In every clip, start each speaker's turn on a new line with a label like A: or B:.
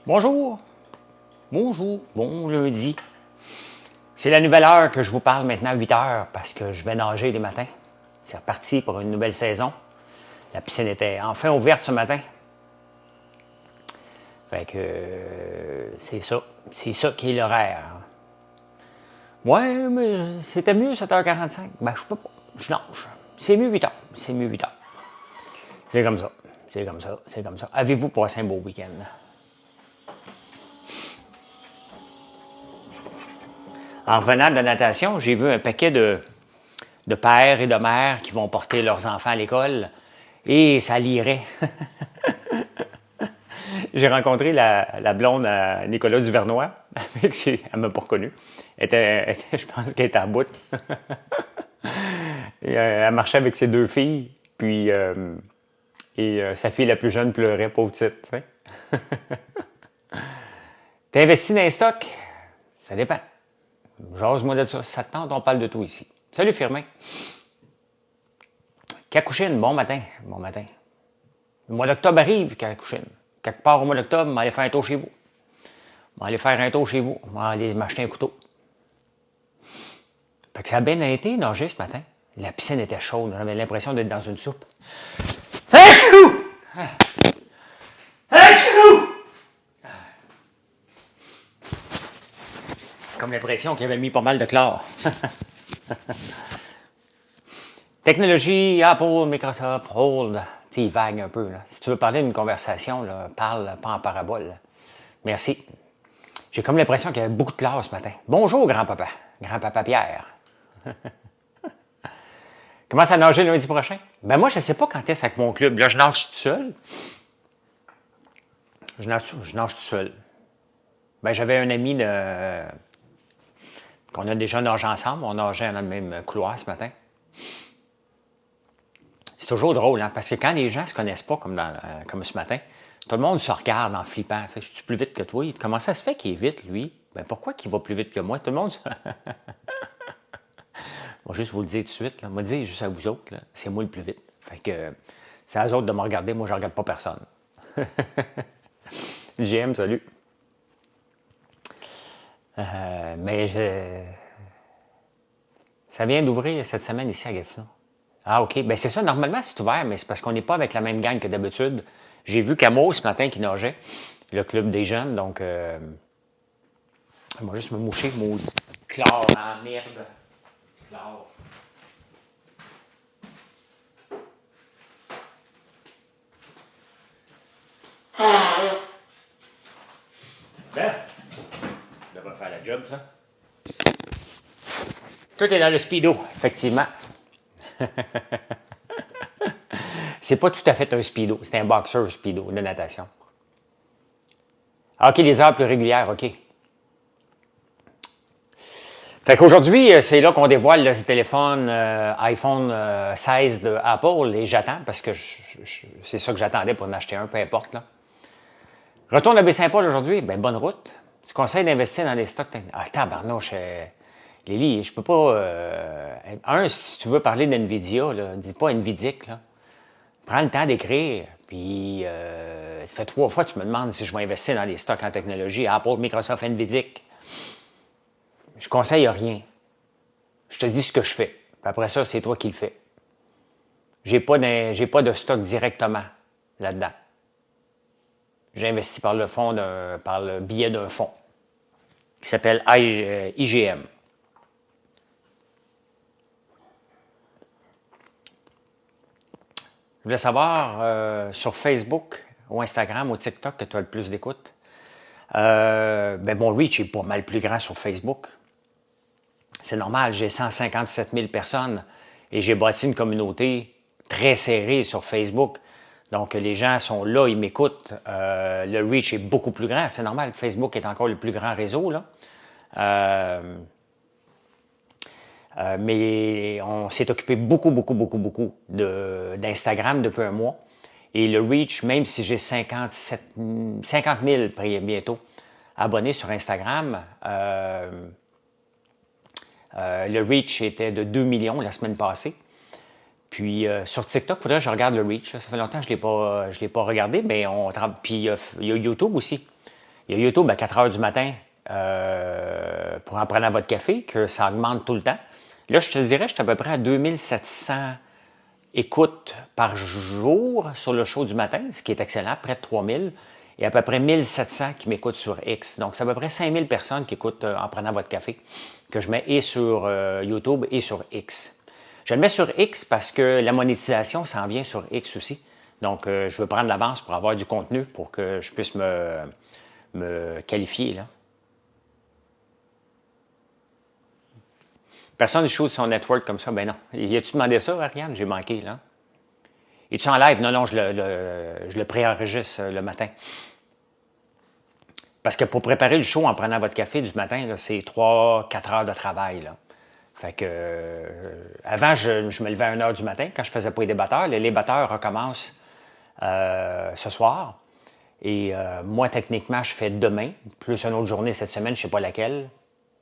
A: Bonjour, bonjour, bon lundi. C'est la nouvelle heure que je vous parle maintenant, 8 heures, parce que je vais nager les matins. C'est reparti pour une nouvelle saison. La piscine était enfin ouverte ce matin. Fait que c'est ça qui est l'horaire. Ouais, mais c'était mieux 7h45. Ben, je peux pas, je nage. C'est mieux 8 heures, c'est mieux 8 heures. C'est comme ça, c'est comme ça, c'est comme ça. Avez-vous passé un beau week-end? En revenant de la natation, j'ai vu un paquet de pères et de mères qui vont porter leurs enfants à l'école et ça lirait. J'ai rencontré la blonde à Nicolas Duvernois. Elle ne m'a pas reconnu. Je pense qu'elle était à bout. Elle marchait avec ses deux filles, puis sa fille la plus jeune pleurait, pauvre petite. T'es investi dans les stocks? Ça dépend. Jase-moi de ça. Si ça te tente, on parle de tout ici. Salut Firmin. Kakouchine, bon matin. Bon matin. Le mois d'octobre arrive, Kakouchine. Quelque part au mois d'octobre, on va aller faire un tour chez vous. On va aller faire un tour chez vous. On va aller m'acheter un couteau. Fait que ça a bien été nager ce matin. La piscine était chaude. J'avais l'impression d'être dans une soupe. Comme l'impression qu'il avait mis pas mal de chlore. Technologie, Apple, Microsoft, Hold. Tu vague un peu. Là. Si tu veux parler d'une conversation, là, parle pas en parabole. Là. Merci. J'ai comme l'impression qu'il y avait beaucoup de chlore ce matin. Bonjour, grand-papa. Grand-papa Pierre. Commence à nager lundi prochain? Ben moi, je ne sais pas quand est-ce avec mon club. Là, je nage tout seul. Je nage tout seul. Ben, j'avais un ami qu'on a déjà nagé ensemble. On nageait dans le même couloir ce matin. C'est toujours drôle, hein, parce que quand les gens ne se connaissent pas, comme ce matin, tout le monde se regarde en flippant. Je suis plus vite que toi. Comment ça se fait qu'il est vite, lui? Ben pourquoi qu'il va plus vite que moi? Tout le monde se... Je vais juste vous le dire tout de suite. Là. Je vais dire juste à vous autres, c'est moi le plus vite. Fait que c'est à eux autres de me regarder. Moi, je ne regarde pas personne. JM, salut. Ça vient d'ouvrir cette semaine ici à Gatineau. Ah, OK. Ben c'est ça. Normalement, c'est ouvert, mais c'est parce qu'on n'est pas avec la même gang que d'habitude. J'ai vu Camo ce matin qui nageait, le club des jeunes. Donc, on va juste me moucher, maudit. Chlore, hein, merde. Chlore. Ça va faire la job, ça. Tout est dans le speedo, effectivement. C'est pas tout à fait un speedo, c'est un boxer speedo de natation. OK, les heures plus régulières, OK. Fait qu'aujourd'hui, c'est là qu'on dévoile le téléphone iPhone 16 de Apple et j'attends parce que c'est ça que j'attendais pour en acheter un, peu importe. Là. Retourne à Baie-Saint-Paul aujourd'hui, ben bonne route. Tu conseilles d'investir dans des stocks. Ah, tabarnouche, Lily, je peux pas... si tu veux parler d'NVIDIA, là, dis pas NVIDIC, là. Prends le temps d'écrire, puis ça fait 3 fois que tu me demandes si je vais investir dans les stocks en technologie, Apple, Microsoft, NVIDIC. Je conseille rien. Je te dis ce que je fais. Puis après ça, c'est toi qui le fais. J'ai pas de stock directement là-dedans. J'ai investi par le biais d'un fonds qui s'appelle IGM. Je voulais savoir sur Facebook ou Instagram ou TikTok que tu as le plus d'écoute. Ben mon reach est pas mal plus grand sur Facebook. C'est normal, j'ai 157 000 personnes et j'ai bâti une communauté très serrée sur Facebook. Donc, les gens sont là, ils m'écoutent. Le reach est beaucoup plus grand. C'est normal, Facebook est encore le plus grand réseau, là. Mais on s'est occupé beaucoup d'Instagram depuis un mois. Et le reach, même si j'ai 50 000 bientôt abonnés sur Instagram, le reach était de 2 millions la semaine passée. Puis sur TikTok, il faudrait que je regarde le reach. Ça fait longtemps que je ne l'ai pas regardé, mais puis il y a YouTube aussi. Il y a YouTube à 4 heures du matin pour en prendre votre café, que ça augmente tout le temps. Là, je te dirais, je suis à peu près à 2700 écoutes par jour sur le show du matin, ce qui est excellent, près de 3000, et à peu près 1700 qui m'écoutent sur X. Donc, c'est à peu près 5000 personnes qui écoutent en prenant votre café, que je mets et sur YouTube et sur X. Je le mets sur X parce que la monétisation s'en vient sur X aussi. Donc, je veux prendre l'avance pour avoir du contenu pour que je puisse me qualifier, là. Personne ne shoot son network comme ça. Ben non. Y a-tu demandé ça, Ariane? J'ai manqué, là. Es-tu en live? Non, non, je le préenregistre le matin. Parce que pour préparer le show en prenant votre café du matin, c'est 3-4 heures de travail, là. Fait que, avant, je me levais à 1 heure du matin quand je faisais pas les débatteurs. Les débatteurs recommencent ce soir. Et moi, techniquement, je fais demain, plus une autre journée cette semaine, je ne sais pas laquelle.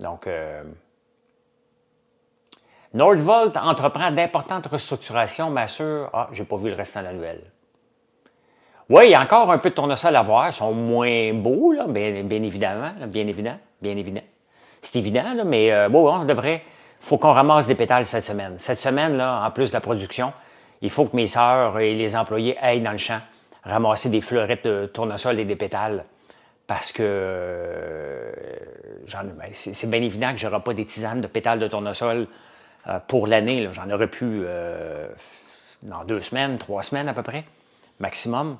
A: Donc, Nordvolt entreprend d'importantes restructurations, m'assure. Ah, j'ai pas vu le restant de la nouvelle. Oui, il y a encore un peu de tournesol à voir. Ils sont moins beaux, là, bien évidemment. Là, bien évident. C'est évident, là, mais bon, on devrait. Il faut qu'on ramasse des pétales cette semaine. Cette semaine, là, en plus de la production, il faut que mes sœurs et les employés aillent dans le champ ramasser des fleurettes de tournesol et des pétales. Parce que c'est bien évident que je n'aurai pas des tisanes de pétales de tournesol pour l'année. J'en aurais pu dans 2 semaines, 3 semaines à peu près, maximum.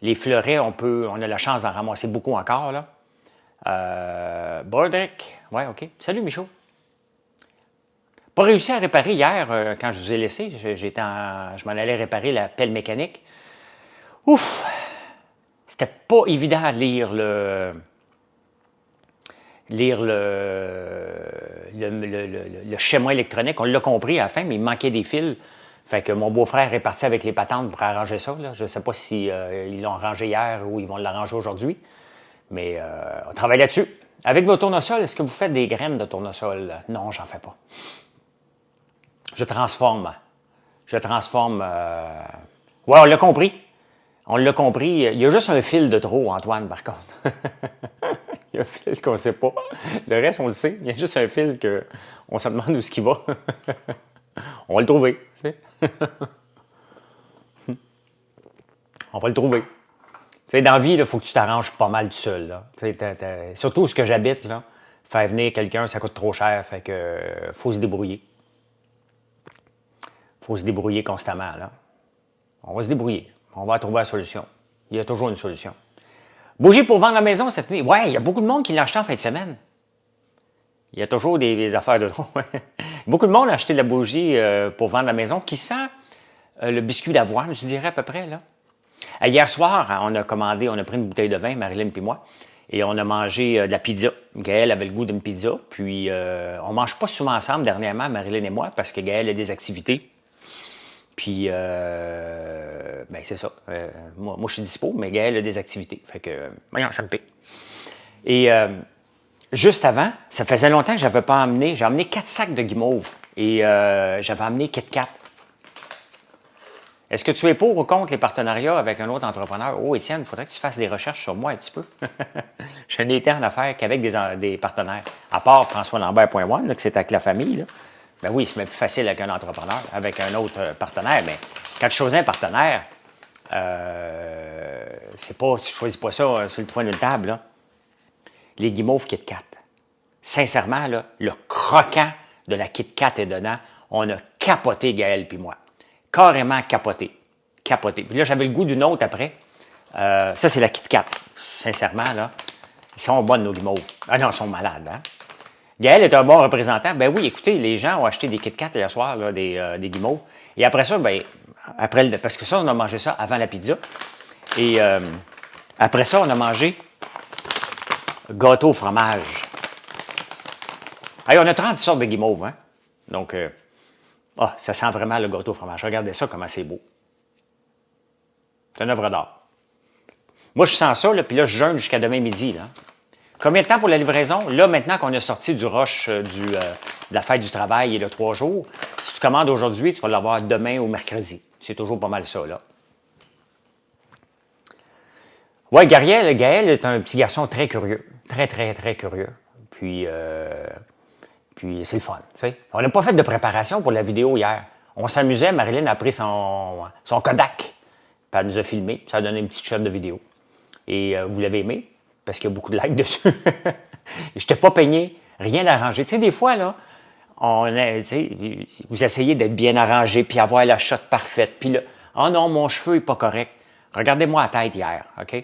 A: Les fleurets, on a la chance d'en ramasser beaucoup encore, là. Bordek, ouais, OK. Salut, Michaud. Pas réussi à réparer hier quand je vous ai laissé. Je m'en allais réparer la pelle mécanique. Ouf! C'était pas évident à lire le schéma électronique. On l'a compris à la fin, mais il manquait des fils. Fait que mon beau-frère est parti avec les patentes pour arranger ça, là. Je ne sais pas si ils l'ont arrangé hier ou ils vont l'arranger aujourd'hui. Mais on travaille là-dessus. Avec vos tournesols, est-ce que vous faites des graines de tournesol? Non, j'en fais pas. Je transforme. Ouais, on l'a compris. On l'a compris. Il y a juste un fil de trop, Antoine, par contre. Il y a un fil qu'on ne sait pas. Le reste, on le sait. Il y a juste un fil qu'on se demande où est-ce qu'il va. On va le trouver. On va le trouver. Tu sais, dans la vie, il faut que tu t'arranges pas mal tout seul. Là. Surtout où ce que j'habite, là, faire venir quelqu'un, ça coûte trop cher. Fait que faut se débrouiller. Faut se débrouiller constamment. Là. On va se débrouiller. On va trouver la solution. Il y a toujours une solution. Bougie pour vendre la maison cette nuit. Ouais, il y a beaucoup de monde qui l'a acheté en fin de semaine. Il y a toujours des affaires de trop. Beaucoup de monde a acheté de la bougie pour vendre la maison qui sent le biscuit d'avoine, je dirais à peu près. Là. Hier soir, on a pris une bouteille de vin, Marilyn et moi, et on a mangé de la pizza. Gaëlle avait le goût d'une pizza. Puis, on ne mange pas souvent ensemble dernièrement, Marilyn et moi, parce que Gaëlle a des activités. Puis, ben c'est ça. Moi, je suis dispo, mais Gaëlle a des activités. Fait que, voyons, ça me pique. Et juste avant, ça faisait longtemps que je n'avais pas emmené. J'ai emmené 4 sacs de guimauve. Et j'avais emmené Kit Kat. Est-ce que tu es pour ou contre les partenariats avec un autre entrepreneur? Oh, Étienne, il faudrait que tu fasses des recherches sur moi un petit peu. Je n'ai été en affaires qu'avec des partenaires. À part FrançoisLambert.one, que c'est avec la famille, là. Ben oui, c'est même plus facile avec un entrepreneur, avec un autre partenaire, mais quand tu choisis un partenaire, c'est pas, tu choisis pas ça sur le coin d'une table, là. Les guimauves Kit Kat. Sincèrement, là, le croquant de la Kit Kat est dedans. On a capoté, Gaël puis moi. Carrément capoté. Capoté. Puis là, j'avais le goût d'une autre après. Ça, c'est la Kit Kat. Sincèrement, là, ils sont bonnes, nos guimauves. Ah non, ils sont malades, hein? Gaël est un bon représentant. Ben oui, écoutez, les gens ont acheté des Kit Kat hier soir, là, des guimauves. Et après ça, ben, parce que ça, on a mangé ça avant la pizza. Et après ça, on a mangé gâteau au fromage. Hey, on a 30 sortes de guimauves, hein? Donc, ça sent vraiment le gâteau au fromage. Regardez ça, comment c'est beau. C'est une œuvre d'art. Moi, je sens ça, là, puis là, je jeûne jusqu'à demain midi, là. Combien de temps pour la livraison? Là, maintenant qu'on est sorti du rush de la fête du travail et de 3 jours, si tu commandes aujourd'hui, tu vas l'avoir demain ou mercredi. C'est toujours pas mal ça, là. Oui, Gaël est un petit garçon très curieux. Très, très, très curieux. Puis c'est le fun. T'sais. On n'a pas fait de préparation pour la vidéo hier. On s'amusait. Marilyn a pris son Kodak. Puis elle nous a filmé. Ça a donné une petite shot de vidéo. Et vous l'avez aimé, parce qu'il y a beaucoup de likes dessus. Je n'étais pas peigné, rien arrangé. Tu sais, des fois, là, vous essayez d'être bien arrangé, puis avoir la shot parfaite. Puis là, oh non, mon cheveu n'est pas correct. Regardez-moi la tête hier, OK?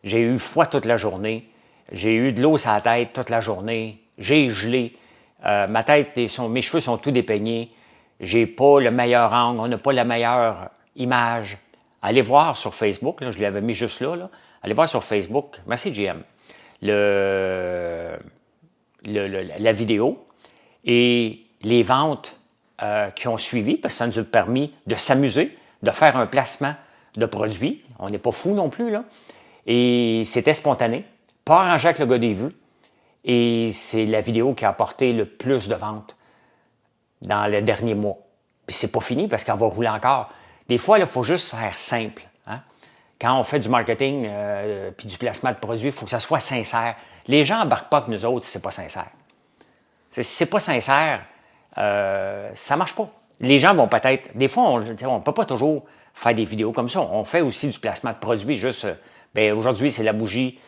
A: J'ai eu froid toute la journée. J'ai eu de l'eau sur la tête toute la journée. J'ai gelé. Ma tête, mes cheveux sont tout dépeignés. J'ai pas le meilleur angle. On n'a pas la meilleure image. Allez voir sur Facebook, là, je l'avais mis juste là. Allez voir sur Facebook, merci GM, la vidéo et les ventes qui ont suivi, parce que ça nous a permis de s'amuser, de faire un placement de produits. On n'est pas fou non plus, là. Et c'était spontané, pas arrangé avec le gars des vues. Et c'est la vidéo qui a apporté le plus de ventes dans le dernier mois. Puis c'est pas fini parce qu'on va rouler encore. Des fois, il faut juste faire simple. Hein? Quand on fait du marketing puis du placement de produits, il faut que ça soit sincère. Les gens n'embarquent pas avec nous autres si ce n'est pas sincère. Si ce n'est pas sincère, ça ne marche pas. Les gens vont peut-être... Des fois, on ne peut pas toujours faire des vidéos comme ça. On fait aussi du placement de produits. Juste, aujourd'hui, c'est la bougie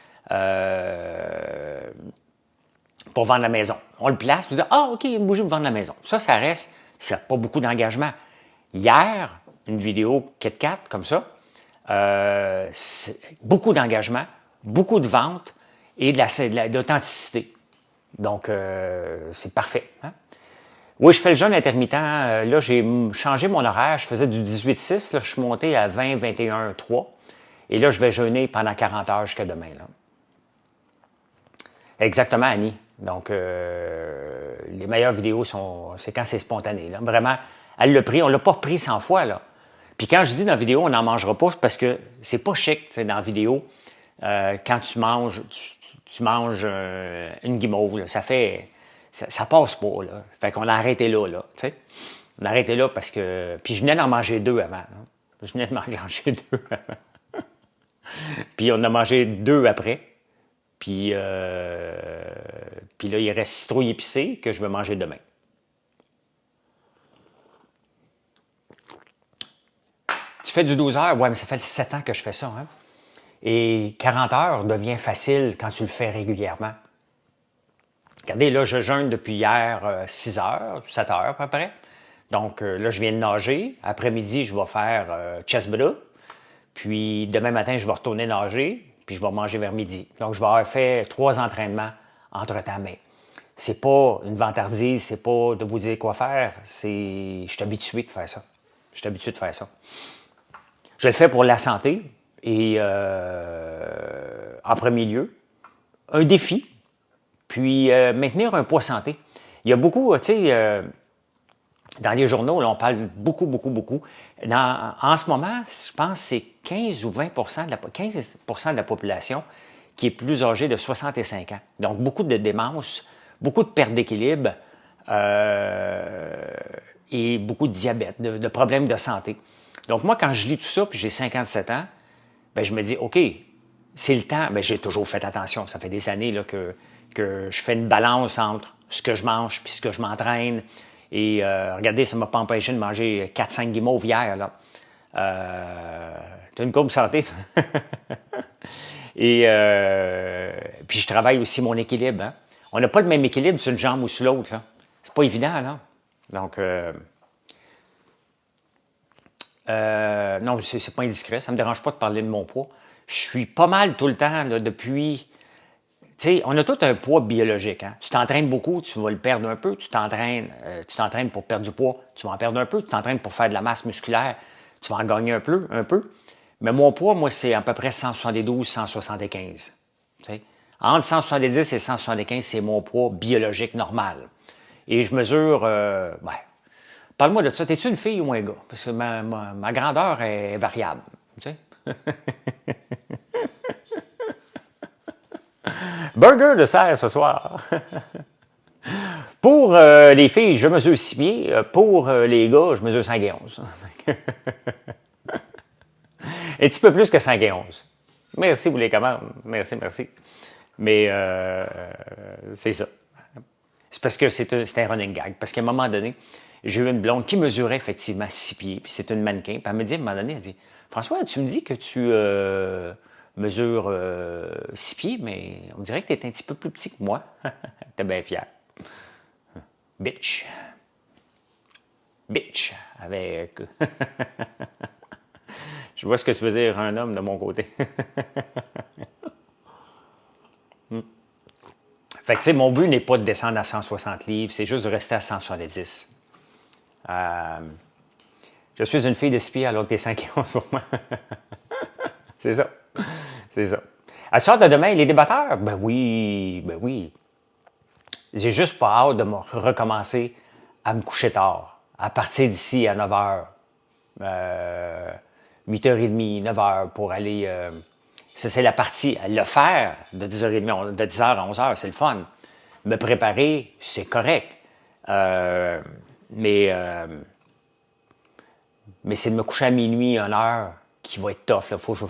A: pour vendre la maison. On le place, vous dites, ah, OK, une bougie pour vendre la maison. Ça reste, ça n'a pas beaucoup d'engagement. Hier, une vidéo KitKat comme ça, beaucoup d'engagement, beaucoup de ventes et de l'authenticité. Donc, c'est parfait. Hein? Oui, je fais le jeûne intermittent. Là, j'ai changé mon horaire. Je faisais du 18-6. Là, je suis monté à 20-21-3. Et là, je vais jeûner pendant 40 heures jusqu'à demain. Là. Exactement, Annie. Donc, les meilleures vidéos, c'est quand c'est spontané. Là. Vraiment, elle l'a pris. On ne l'a pas pris 100 fois. Là. Puis quand je dis dans la vidéo, on n'en mangera pas, c'est parce que c'est pas chic, dans la vidéo. Quand tu manges, tu manges une guimauve, là, ça passe pas, là. Fait qu'on a arrêté là, tu sais. On a arrêté là parce que... Puis je venais d'en manger 2 avant. Là. Je venais de manger 2 avant. Puis on a mangé 2 après. Puis là, il reste citrouille épicée que je vais manger demain. Tu fais du 12 heures? Ouais, mais ça fait 7 ans que je fais ça. Hein? Et 40 heures devient facile quand tu le fais régulièrement. Regardez, là, je jeûne depuis hier 6 heures, 7 heures à peu près. Donc là, je viens de nager. Après-midi, je vais faire chest bras. Puis demain matin, je vais retourner nager. Puis je vais manger vers midi. Donc, je vais avoir fait 3 entraînements entre-temps. Mais c'est pas une vantardise, c'est pas de vous dire quoi faire. Je suis habitué de faire ça. Je suis habitué de faire ça. Je le fais pour la santé et en premier lieu, un défi, puis maintenir un poids santé. Il y a beaucoup, tu sais, dans les journaux, là, on parle beaucoup. En ce moment, je pense que c'est 15 ou 20 15% de la population qui est plus âgée de 65 ans. Donc, beaucoup de démence, beaucoup de perte d'équilibre et beaucoup de diabète, de problèmes de santé. Donc, moi, quand je lis tout ça, puis j'ai 57 ans, bien, je me dis, OK, c'est le temps. Bien, j'ai toujours fait attention. Ça fait des années là, que je fais une balance entre ce que je mange puis ce que je m'entraîne. Et regardez, ça ne m'a pas empêché de manger 4-5 guimauves hier. Là. Tu as une courbe santé. Et puis, je travaille aussi mon équilibre. Hein. On n'a pas le même équilibre sur une jambe ou sur l'autre. C'est pas évident. Là. Donc... non, c'est pas indiscret, ça me dérange pas de parler de mon poids. Je suis pas mal tout le temps, là, depuis... Tu sais, on a tout un poids biologique. Hein? Tu t'entraînes beaucoup, tu vas le perdre un peu. Tu t'entraînes pour perdre du poids, tu vas en perdre un peu. Tu t'entraînes pour faire de la masse musculaire, tu vas en gagner un peu. Mais mon poids, moi, c'est à peu près 172, 175. Tu sais? Entre 170 et 175, c'est mon poids biologique normal. Et je mesure... Parle-moi de ça. T'es-tu une fille ou un gars? Parce que ma grandeur est variable. Tu sais? Burger de serre ce soir. Pour les filles, je mesure 6 pieds. Pour les gars, je mesure 5 et 11. Un petit peu plus que 5 et 11. Merci pour les commandes. Merci, merci. Mais c'est ça. C'est parce que c'est un running gag. Parce qu'à un moment donné, j'ai eu une blonde qui mesurait effectivement 6 pieds, puis c'est une mannequin. Puis elle me dit, à un moment donné, elle dit, François, tu me dis que tu mesures 6 pieds, mais on dirait que tu es un petit peu plus petit que moi. T'es bien fier. Bitch. Bitch. Avec. Je vois ce que tu veux dire, un homme de mon côté. Fait que, tu sais, mon but n'est pas de descendre à 160 livres, c'est juste de rester à 170. Je suis une fille de 6 pieds alors que t'es 5 kilos sur moi. C'est ça. C'est ça. As-tu hâte de demain, les débatteurs? Ben oui, ben oui. J'ai juste pas hâte de me recommencer à me coucher tard. À partir d'ici à 9h, 8h30, 9h pour aller... ça, c'est la partie. Le faire de 10h30, de 10h à 11h, c'est le fun. Me préparer, c'est correct. Mais c'est de me coucher à minuit, 1h, qui va être tough. Il faut que je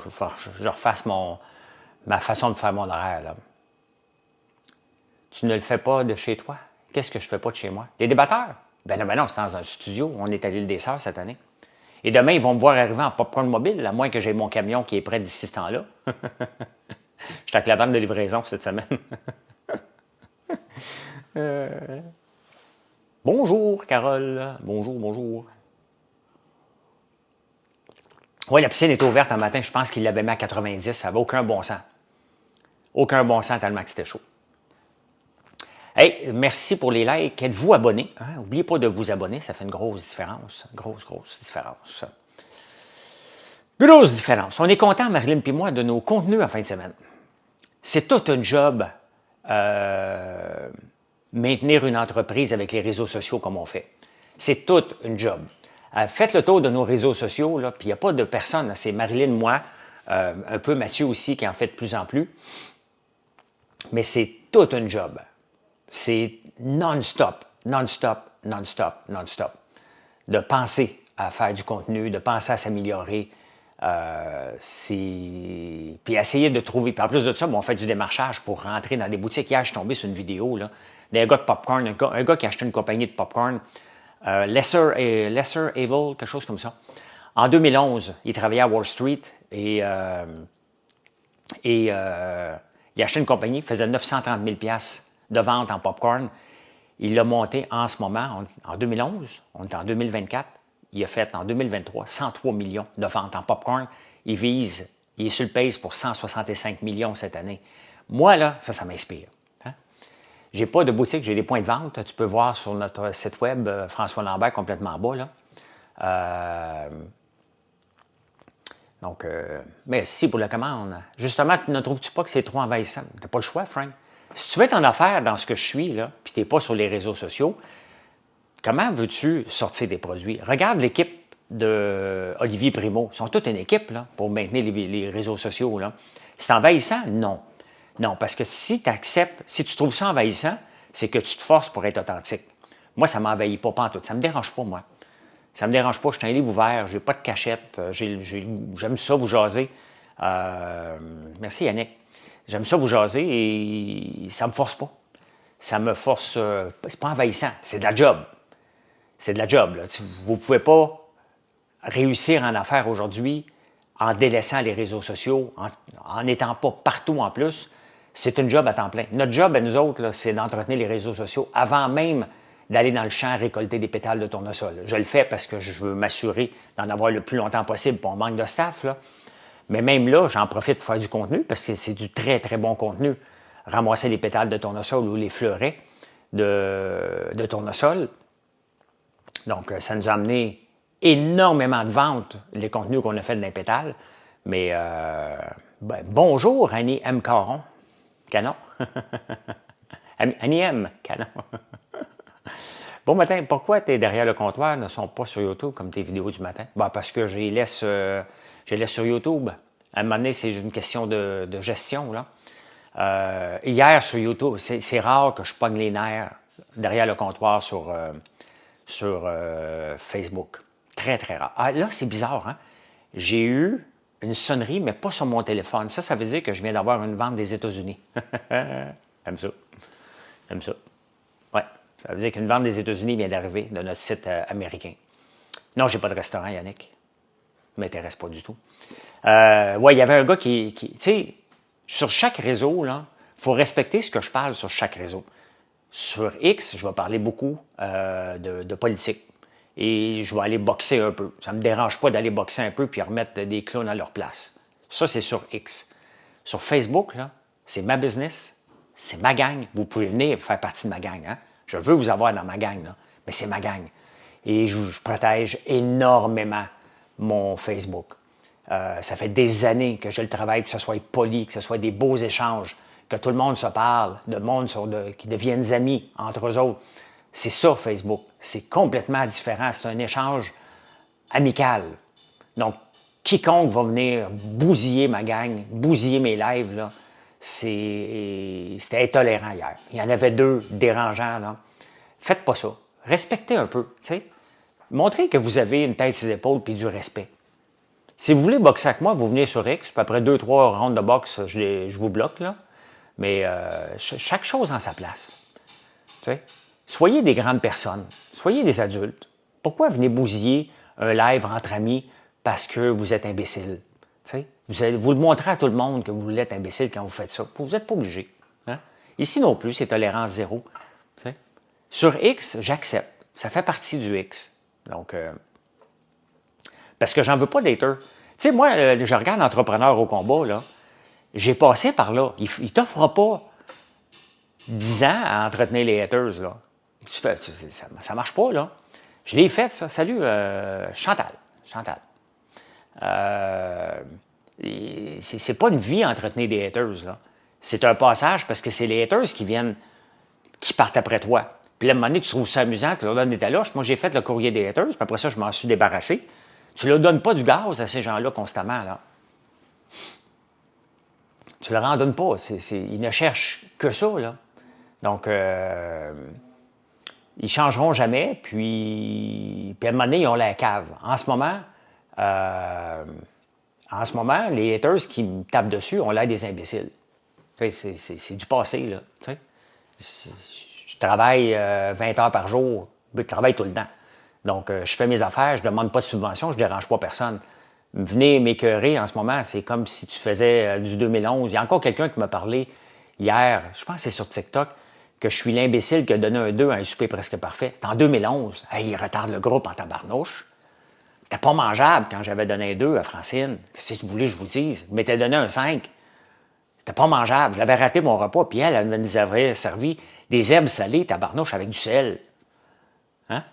A: refasse ma façon de faire mon horaire. Là. Tu ne le fais pas de chez toi? Qu'est-ce que je fais pas de chez moi? Les débatteurs? Ben non, c'est dans un studio. On est à l'île des Sœurs cette année. Et demain, ils vont me voir arriver en popcorn mobile, à moins que j'ai mon camion qui est prêt d'ici ce temps-là. Je suis avec la vanne de livraison cette semaine. Bonjour, Carole. Bonjour, bonjour. Oui, la piscine était ouverte un matin. Je pense qu'il l'avait mis à 90. Ça n'avait aucun bon sens. Aucun bon sens tellement que c'était chaud. Hey, merci pour les likes. Êtes-vous abonné? N'oubliez pas de vous abonner. Ça fait une grosse différence. Grosse différence. Grosse différence. On est content, Marilyn et moi, de nos contenus en fin de semaine. C'est tout un job maintenir une entreprise avec les réseaux sociaux comme on fait. C'est tout un job. Faites le tour de nos réseaux sociaux, là, puis il n'y a pas de personne. C'est Marilyn, moi, un peu Mathieu aussi, qui en fait de plus en plus. Mais c'est tout un job. C'est non-stop, non-stop, non-stop, non-stop. De penser à faire du contenu, de penser à s'améliorer. Puis essayer de trouver. Puis en plus de ça, on fait du démarchage pour rentrer dans des boutiques. Hier, je suis tombé sur une vidéo là, d'un gars de popcorn, un gars qui a acheté une compagnie de popcorn, Lesser Evil, quelque chose comme ça. En 2011, il travaillait à Wall Street et il a acheté une compagnie, il faisait 930 000 $ de vente en popcorn. Il l'a monté en ce moment, en 2011, on est en 2024. Il a fait en 2023 103 millions de ventes en popcorn. Il est sur le pace pour 165 millions cette année. Moi, là, ça m'inspire. Hein? Je n'ai pas de boutique, j'ai des points de vente. Tu peux voir sur notre site web, François Lambert, complètement en bas. Là. Donc, merci pour la commande. Justement, ne trouves-tu pas que c'est trop envahissant? Tu n'as pas le choix, Frank. Si tu veux être en affaires dans ce que je suis, là, puis tu n'es pas sur les réseaux sociaux, comment veux-tu sortir des produits? Regarde l'équipe de Olivier Primo. Ils sont toute une équipe là, pour maintenir les réseaux sociaux. Là. C'est envahissant? Non. Non, parce que si tu acceptes, si tu trouves ça envahissant, c'est que tu te forces pour être authentique. Moi, ça ne m'envahit pas pantoute. Ça ne me dérange pas, moi. Ça ne me dérange pas. Je suis un livre ouvert, je n'ai pas de cachette. J'aime ça vous jaser. Merci, Yannick. J'aime ça vous jaser et ça ne me force pas. Ça me force... c'est pas envahissant, c'est de la job. C'est de la job. Là. Vous ne pouvez pas réussir en affaires aujourd'hui en délaissant les réseaux sociaux, en n'étant pas partout en plus. C'est une job à temps plein. Notre job, à nous autres, c'est d'entretenir les réseaux sociaux avant même d'aller dans le champ récolter des pétales de tournesol. Je le fais parce que je veux m'assurer d'en avoir le plus longtemps possible pour un manque de staff. Là. Mais même là, j'en profite pour faire du contenu parce que c'est du très, très bon contenu. Ramasser les pétales de tournesol ou les fleurets de tournesol. Donc, ça nous a amené énormément de ventes, les contenus qu'on a fait dans les pétales. Mais, bonjour, Annie M. Caron. Canon. Annie M. Canon. Bon matin, pourquoi tes derrière le comptoir ne sont pas sur YouTube comme tes vidéos du matin? Parce que je les laisse sur YouTube. À un moment donné, c'est une question de gestion. Là. Hier, sur YouTube, c'est rare que je pogne les nerfs derrière le comptoir sur Facebook. Très, très rare. Ah, là, c'est bizarre. Hein? J'ai eu une sonnerie, mais pas sur mon téléphone. Ça veut dire que je viens d'avoir une vente des États-Unis. J'aime ça. J'aime ça. Ouais. Ça veut dire qu'une vente des États-Unis vient d'arriver de notre site américain. Non, j'ai pas de restaurant, Yannick. Ça m'intéresse pas du tout. Ouais, il y avait un gars qui tu sais, sur chaque réseau, là, il faut respecter ce que je parle sur chaque réseau. Sur X, je vais parler beaucoup de politique. Et je vais aller boxer un peu. Ça ne me dérange pas d'aller boxer un peu puis remettre des clowns à leur place. Ça, c'est sur X. Sur Facebook, là, c'est ma business, c'est ma gang. Vous pouvez venir faire partie de ma gang. Hein? Je veux vous avoir dans ma gang, là, mais c'est ma gang. Et je protège énormément mon Facebook. Ça fait des années que je le travaille, que ce soit poli, que ce soit des beaux échanges, que tout le monde se parle, de monde qui deviennent amis entre eux autres. C'est ça, Facebook. C'est complètement différent. C'est un échange amical. Donc, quiconque va venir bousiller ma gang, bousiller mes lives, là, c'était intolérant hier. Il y en avait 2 dérangeants. Là. Faites pas ça. Respectez un peu. T'sais. Montrez que vous avez une tête sur les épaules et du respect. Si vous voulez boxer avec moi, vous venez sur X, puis après 2-3 rounds de boxe, je vous bloque. Là. Mais chaque chose en sa place. T'sais. Soyez des grandes personnes. Soyez des adultes. Pourquoi venez bousiller un live entre amis parce que vous êtes imbécile? Vous le montrez à tout le monde que vous l'êtes imbécile quand vous faites ça. Vous n'êtes pas obligé. Hein? Ici non plus, c'est tolérance zéro. T'sais? Sur X, j'accepte. Ça fait partie du X. Donc, parce que j'en veux pas d'haters. Tu sais, moi, je regarde Entrepreneur au combat, là. J'ai passé par là. Il ne t'offre pas 10 ans à entretenir les haters, là. Ça ne marche pas, là. Je l'ai fait, ça. Salut, Chantal. Chantal. C'est pas une vie à entretenir des haters, là. C'est un passage parce que c'est les haters qui partent après toi. Puis là, à un moment donné, tu trouves ça amusant, tu leur donnes des taloches. Moi, j'ai fait le courrier des haters, puis après ça, je m'en suis débarrassé. Tu ne leur donnes pas du gaz à ces gens-là constamment, là. Tu ne leur en donnes pas. Ils ne cherchent que ça, là. Donc, ils ne changeront jamais, puis à un moment donné, ils ont la cave. En ce moment, les haters qui me tapent dessus ont l'air des imbéciles. C'est du passé, là. Je travaille 20 heures par jour, je travaille tout le temps. Donc, je fais mes affaires, je ne demande pas de subvention, je ne dérange pas personne. Venez m'écœurer en ce moment, c'est comme si tu faisais du 2011. Il y a encore quelqu'un qui m'a parlé hier, je pense que c'est sur TikTok, que je suis l'imbécile qui a donné un 2 à un souper presque parfait. C'est en 2011. Hey, il retarde le groupe en tabarnouche. C'était pas mangeable quand j'avais donné un 2 à Francine. Qu'est-ce que vous voulez que je vous dise? Je m'étais donné un 5. C'était pas mangeable. Je l'avais raté mon repas, puis elle nous avait servi des herbes salées, tabarnouche, avec du sel. Hein?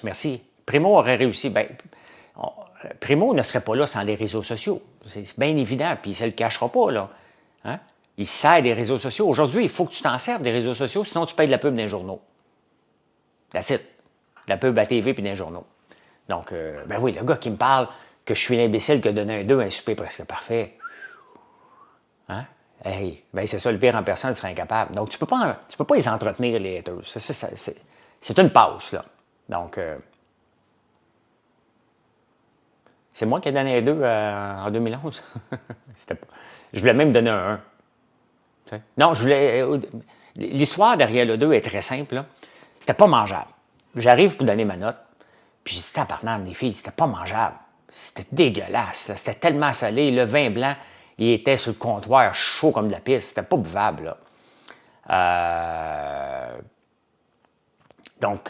A: Merci. Primo aurait réussi. Ben, Primo ne serait pas là sans les réseaux sociaux. C'est bien évident, puis il ne se le cachera pas, là. Hein? Il sert des réseaux sociaux. Aujourd'hui, il faut que tu t'en serves des réseaux sociaux, sinon tu payes de la pub dans les journaux. That's it. De la pub à TV puis dans les journaux. Donc, ben oui, le gars qui me parle que je suis l'imbécile qui a donné un 2 à un souper presque parfait. Hein? Hey, ben c'est ça, le pire en personne serait incapable. Donc, tu peux pas les entretenir, les haters. C'est une passe, là. Donc, c'est moi qui ai donné un 2 en 2011. Je voulais même donner un 1. Non, l'histoire derrière le 2 est très simple. Là. C'était pas mangeable. J'arrive pour donner ma note, puis j'ai dit, tabarnak, les filles, c'était pas mangeable. C'était dégueulasse. Là. C'était tellement salé. Le vin blanc, il était sur le comptoir chaud comme de la pisse. C'était pas buvable. Là. Donc,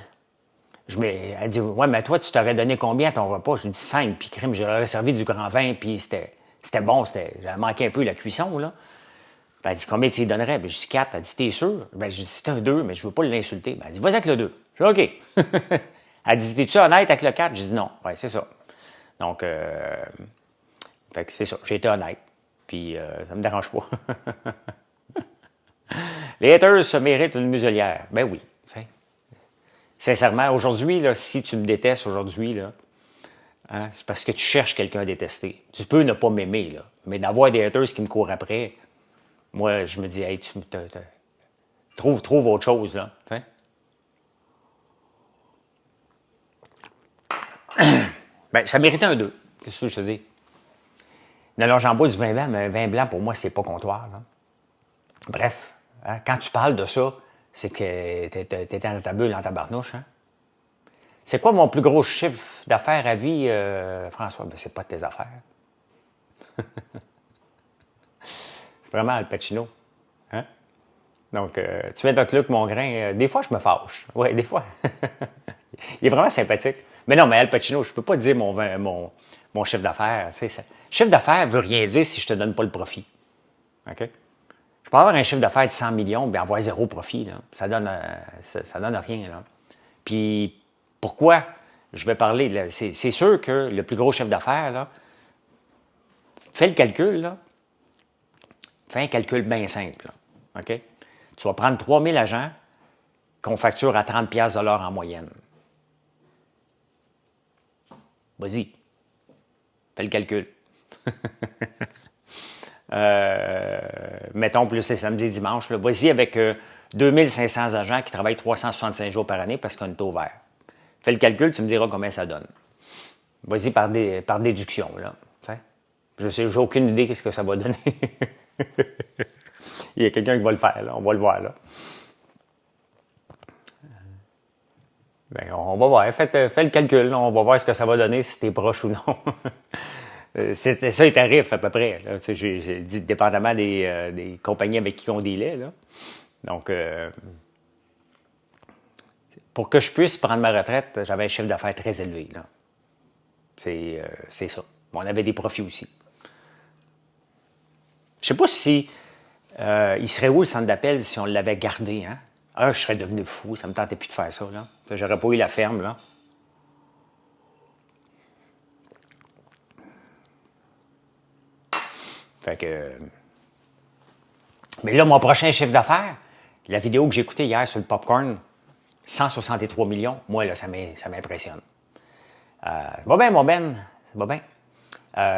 A: elle dit, ouais, mais toi, tu t'aurais donné combien à ton repas? Je lui ai dit 5, puis crime, j'aurais servi du grand vin, puis c'était bon. J'avais manqué un peu la cuisson, là. Ben, elle dit, combien tu lui donnerais? Ben, je dis 4. Elle dit, t'es sûr? Ben, je dis, c'est un 2, mais je veux pas l'insulter. Ben, elle dit, vas-y avec le 2. Je dis, OK. Elle dit, t'es-tu honnête avec le 4? Je dis, non. Ouais, c'est ça. Donc, fait que c'est ça. J'ai été honnête. Puis, ça me dérange pas. Les haters se méritent une muselière. Ben oui. Sincèrement, aujourd'hui, là, si tu me détestes aujourd'hui, là, hein, c'est parce que tu cherches quelqu'un à détester. Tu peux ne pas m'aimer, là, mais d'avoir des haters qui me courent après, moi, je me dis, hey, trouve autre chose, là. Ben, ça méritait un 2. Qu'est-ce que je te dis? Non, non, j'en bois du vin blanc, mais vin blanc, pour moi, c'est pas comptoir. Là. Bref, hein, quand tu parles de ça, c'est que t'es dans ta bulle, dans ta barnouche. Hein? C'est quoi mon plus gros chiffre d'affaires à vie, François? Ben, c'est pas de tes affaires. C'est vraiment Al Pacino. Hein? Donc, tu viens de Luc Mongrain. Des fois, je me fâche. Oui, des fois. Il est vraiment sympathique. Mais non, mais Al Pacino, je ne peux pas te dire mon chiffre d'affaires. Chiffre d'affaires ne veut rien dire si je ne te donne pas le profit. OK? Je peux avoir un chiffre d'affaires de 100 millions et avoir zéro profit. Là. Ça donne rien. Là. Puis, pourquoi je vais parler? C'est sûr que le plus gros chiffre d'affaires, là, fais le calcul, là. Fais un calcul bien simple. Là. OK? Tu vas prendre 3000 agents qu'on facture à 30$ en moyenne. Vas-y. Fais le calcul. Mettons, plus c'est samedi et dimanche. Là. Vas-y avec 2500 agents qui travaillent 365 jours par année parce qu'on est ouvert. Fais le calcul, tu me diras combien ça donne. Vas-y par déduction. Là. Je sais, j'ai aucune idée de ce que ça va donner. Il y a quelqu'un qui va le faire, là. On va le voir. Là. Bien, on va voir. Fais le calcul. Là. On va voir ce que ça va donner, si tu es proche ou non. C'était ça les tarifs à peu près. Là. J'ai dit dépendamment des compagnies avec qui on dealait. Là. Donc, pour que je puisse prendre ma retraite, j'avais un chiffre d'affaires très élevé. Là. C'est ça. On avait des profits aussi. Je ne sais pas si il serait où le centre d'appel si on l'avait gardé. Hein? Je serais devenu fou. Ça ne me tentait plus de faire ça. Là. J'aurais pas eu la ferme. Là. Fait que. Mais là, mon prochain chiffre d'affaires, la vidéo que j'ai écoutée hier sur le popcorn, 163 millions, moi, là, ça m'impressionne. Va bien, mon Ben. Va bien.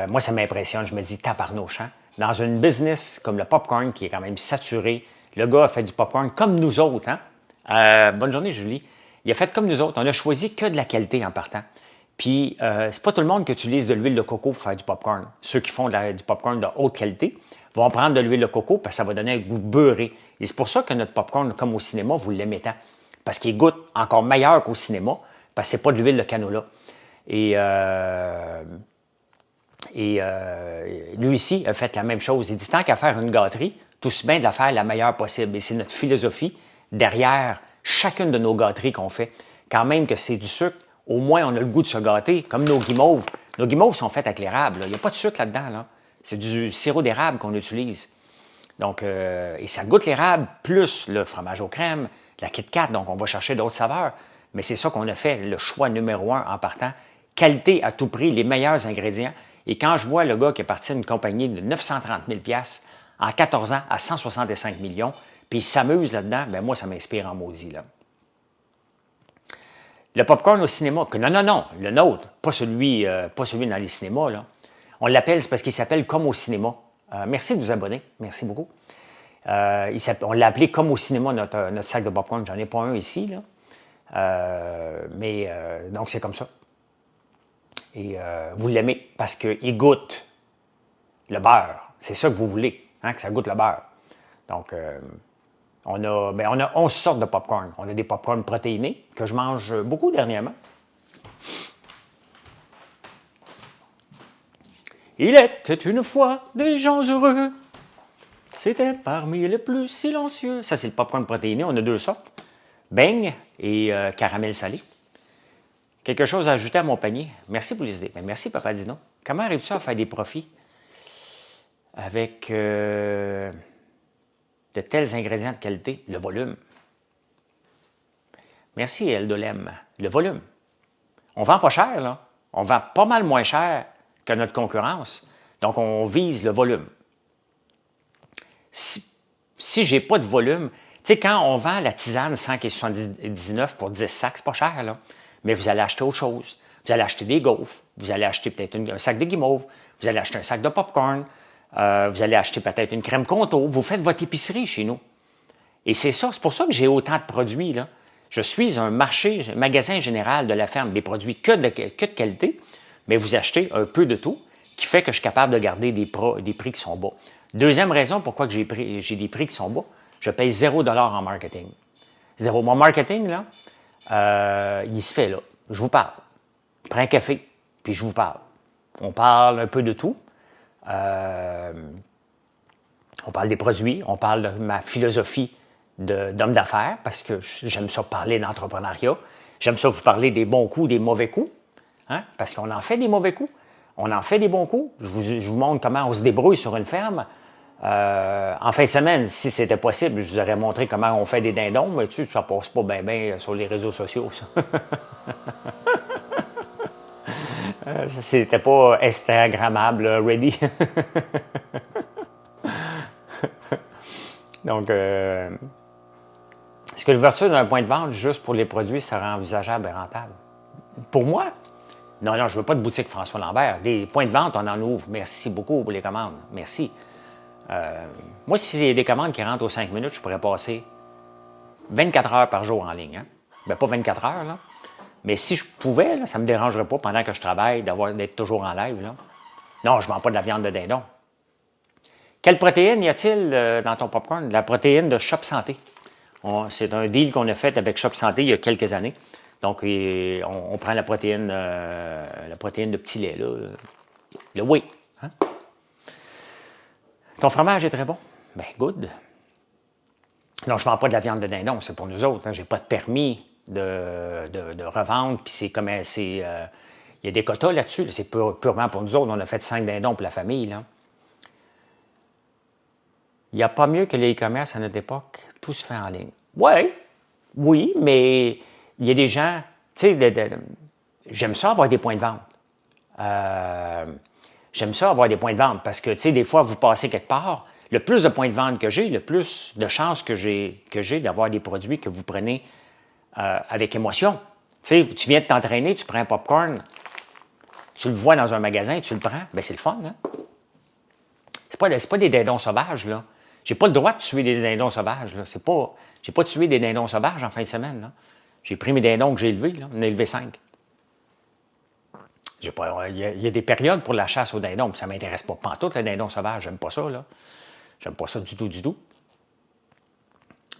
A: Moi, ça m'impressionne. Je me dis, tabarnouche, hein? Dans une business comme le popcorn, qui est quand même saturé, le gars a fait du popcorn comme nous autres. Hein? Bonne journée, Julie. Il a fait comme nous autres. On a choisi que de la qualité en partant. Puis, c'est pas tout le monde qui utilise de l'huile de coco pour faire du popcorn. Ceux qui font du popcorn de haute qualité vont prendre de l'huile de coco parce que ça va donner un goût beurré. Et c'est pour ça que notre popcorn, comme au cinéma, vous l'aimez tant. Parce qu'il goûte encore meilleur qu'au cinéma, parce que c'est pas de l'huile de canola. Et lui ici a fait la même chose. Il dit, tant qu'à faire une gâterie, tout aussi bien de la faire la meilleure possible. Et c'est notre philosophie derrière chacune de nos gâteries qu'on fait. Quand même que c'est du sucre, au moins on a le goût de se gâter, comme nos guimauves. Nos guimauves sont faites avec l'érable. Il n'y a pas de sucre là-dedans. Là. C'est du sirop d'érable qu'on utilise. Donc, et ça goûte l'érable, plus le fromage aux crèmes, la Kit Kat. Donc, on va chercher d'autres saveurs. Mais c'est ça qu'on a fait, le choix numéro 1 en partant. Qualité à tout prix, les meilleurs ingrédients. Et quand je vois le gars qui est parti d'une compagnie de 930 000 $ en 14 ans à 165 millions, puis il s'amuse là-dedans, bien moi, ça m'inspire en maudit. Là. Le popcorn au cinéma, non, le nôtre, pas celui dans les cinémas. Là. On l'appelle, c'est parce qu'il s'appelle Comme au cinéma. Merci de vous abonner, merci beaucoup. On l'a appelé Comme au cinéma, notre sac de popcorn. J'en ai pas un ici, là. Donc, c'est comme ça. Et vous l'aimez parce qu'il goûte le beurre. C'est ça que vous voulez, hein, que ça goûte le beurre. Donc, on a 11 sortes de popcorn. On a des popcorn protéinés que je mange beaucoup dernièrement. Il était une fois des gens heureux. C'était parmi les plus silencieux. Ça, c'est le popcorn protéiné. On a 2 sortes. Beigne et caramel salé. Quelque chose à ajouter à mon panier? Merci pour les idées. Mais merci, Papa Dino. Comment arrives-tu à faire des profits avec de tels ingrédients de qualité? Le volume. Merci, Eldolem. Le volume. On vend pas cher, là. On vend pas mal moins cher que notre concurrence. Donc, on vise le volume. Si j'ai pas de volume, tu sais, quand on vend la tisane 179 pour 10 sacs, c'est pas cher, là. Mais vous allez acheter autre chose. Vous allez acheter des gaufres, vous allez acheter peut-être un sac de guimauve, vous allez acheter un sac de popcorn, vous allez acheter peut-être une crème Conto. Vous faites votre épicerie chez nous. Et c'est ça, c'est pour ça que j'ai autant de produits, là. Je suis un magasin général de la ferme, des produits que de qualité, mais vous achetez un peu de tout, qui fait que je suis capable de garder des prix qui sont bas. Deuxième raison pourquoi j'ai des prix qui sont bas, je paye 0$ en marketing. Zéro. Mon marketing, là, il se fait là. Je vous parle. Je prends un café, puis je vous parle. On parle un peu de tout. On parle des produits, on parle de ma philosophie d'homme d'affaires, parce que j'aime ça parler d'entrepreneuriat. J'aime ça vous parler des bons coups, des mauvais coups, hein, parce qu'on en fait des mauvais coups. On en fait des bons coups. Je vous montre comment on se débrouille sur une ferme. En fin de semaine, si c'était possible, je vous aurais montré comment on fait des dindons, mais tu sais, ça passe pas bien sur les réseaux sociaux, ça. C'était pas Instagrammable, ready. Donc, est-ce que l'ouverture d'un point de vente juste pour les produits serait envisageable et rentable? Pour moi? Non, je ne veux pas de boutique François Lambert. Des points de vente, on en ouvre. Merci beaucoup pour les commandes. Merci. Moi, si il y a des commandes qui rentrent aux 5 minutes, je pourrais passer 24 heures par jour en ligne. Hein? Bien, pas 24 heures, là. Mais si je pouvais, là, ça ne me dérangerait pas pendant que je travaille d'être toujours en live. Là. Non, je ne vends pas de la viande de dindon. Quelle protéine y a-t-il dans ton popcorn? La protéine de Shop Santé. C'est un deal qu'on a fait avec Shop Santé il y a quelques années. Donc, on prend la protéine de petit lait, là, le whey. Hein? Ton fromage est très bon? Ben, good. Non, je ne vends pas de la viande de dindon, c'est pour nous autres. Hein. Je n'ai pas de permis de revendre, puis c'est comme... il y a des quotas là-dessus, là. C'est purement pour nous autres. On a fait 5 dindons pour la famille, là. Il n'y a pas mieux que les e-commerce à notre époque. Tout se fait en ligne. Oui, mais il y a des gens... Tu sais, j'aime ça avoir des points de vente. J'aime ça avoir des points de vente parce que, tu sais, des fois, vous passez quelque part, le plus de points de vente que j'ai, le plus de chances que j'ai d'avoir des produits que vous prenez avec émotion. Tu sais, tu viens de t'entraîner, tu prends un popcorn, tu le vois dans un magasin, tu le prends, bien, c'est le fun, hein? C'est pas des dindons sauvages, là. J'ai pas le droit de tuer des dindons sauvages, là. J'ai pas tué des dindons sauvages en fin de semaine, là. J'ai pris mes dindons que j'ai élevés, là. On a élevé 5. Il y a des périodes pour la chasse aux dindons, puis ça ne m'intéresse pas pantoute, le dindon sauvage. J'aime pas ça, là. J'aime pas ça du tout.